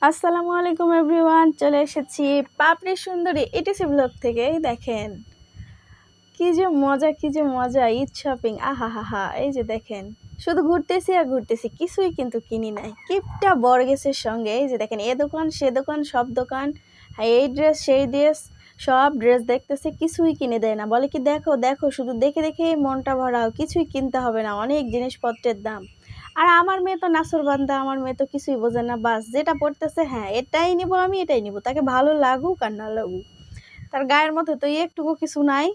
আসসালামু আলাইকুম এভরিওয়ান, চলে এসেছি পাপড়ি সুন্দরী ইটিসি ব্লগ থেকে। দেখেন কি যে মজা, কি যে মজা ঈদ শপিং। আহা হা হা, এই যে দেখেন শুধু ঘুরতেছি আর ঘুরতেছি, কিছুই কিন্তু কিনি নাই। কিপটা বর্গেসের সঙ্গে এই যে দেখেন, এ দোকান সে দোকান, সব দোকান, এই ড্রেস সেই ড্রেস, সব ড্রেস দেখতেছে, কিছুই কিনে দেয় না। বলে কি দেখো দেখো, শুধু দেখে দেখে মনটা ভরাও, কিছুই কিনতে হবে না, অনেক জিনিসপত্রের দাম। আর আমার মেয়ে তো নাছোড়বান্দা, আমার মেয়ে তো কিছুই বোঝে না, বাস যেটা পড়তেছে হ্যাঁ এটাই নিব, আমি এটাই নিব, তাকে ভালো লাগুক আর না লাগুক। তার গায়ের মধ্যে তো একটুকু কিছু নাই,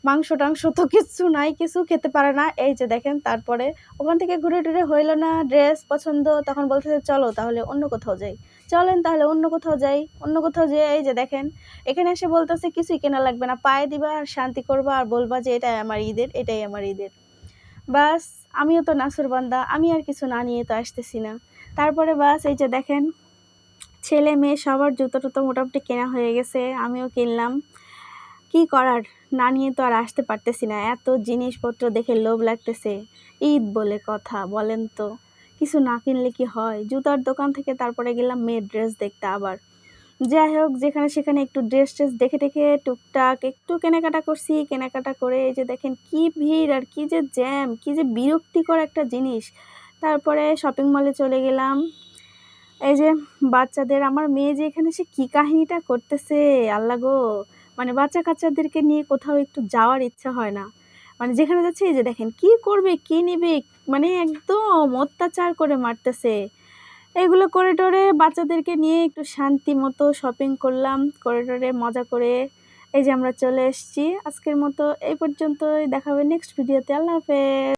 মাংস টাংস তো কিচ্ছু নাই, কিছু খেতে পারে না। এই যে দেখেন, তারপরে ওখান থেকে ঘুরে টুরে হইলো না ড্রেস পছন্দ, তখন বলতেছে চলো তাহলে অন্য কোথাও যাই। চলেন তাহলে অন্য কোথাও যাই। অন্য কোথাও যেয়ে এই যে দেখেন, এখানে এসে বলতেছে কিছুই কেনা লাগবে না, পায়ে দিবা আর শান্তি করবা আর বলবা যে এটাই আমার ঈদের, এটাই আমার ঈদের। বাস, আমিও তো নাছোড়বান্দা, আমি আর কিছু না নিয়ে তো আসতেছি না। তারপরে বাস এই যে দেখেন, ছেলে মেয়ে সবার জুতো টুতো মোটামুটি কেনা হয়ে গেছে, আমিও কিনলাম। কি করার, না নিয়ে তো আর আসতে পারতেছি না, এত জিনিসপত্র দেখে লোভ লাগতেছে। ঈদ বলে কথা, বলেন তো কিছু না কিনলে কি হয়। জুতার দোকান থেকে তারপরে গেলাম মেয়ের ড্রেস দেখতে আবার। যাই হোক, যেখানে সেখানে একটু ড্রেস ট্রেস দেখে দেখে টুকটাক একটু কেনাকাটা করছি। কেনাকাটা করে এই যে দেখেন কি ভিড় আর কি যে জ্যাম, কি যে বিরক্তিকর একটা জিনিস। তারপরে শপিং মলে চলে গেলাম। এই যে বাচ্চাদের, আমার মেয়ে যে এখানে সে কি কাহিনীটা করতেছে, আল্লাহ গো। মানে বাচ্চা কাচ্চাদেরকে নিয়ে কোথাও একটু যাওয়ার ইচ্ছা হয় না। মানে যেখানে যাচ্ছে এই যে দেখেন কি করবে কি নিবে, মানে একদম অত্যাচার করে মারতেছে। এগুলো করে টরে বাচ্চাদেরকে নিয়ে একটু শান্তি মতো শপিং করলাম, করে টরে মজা করে এই যে আমরা চলে এসেছি। আজকের মতো এই পর্যন্তই, দেখা হবে নেক্সট ভিডিওতে। আল্লাহ হাফেজ।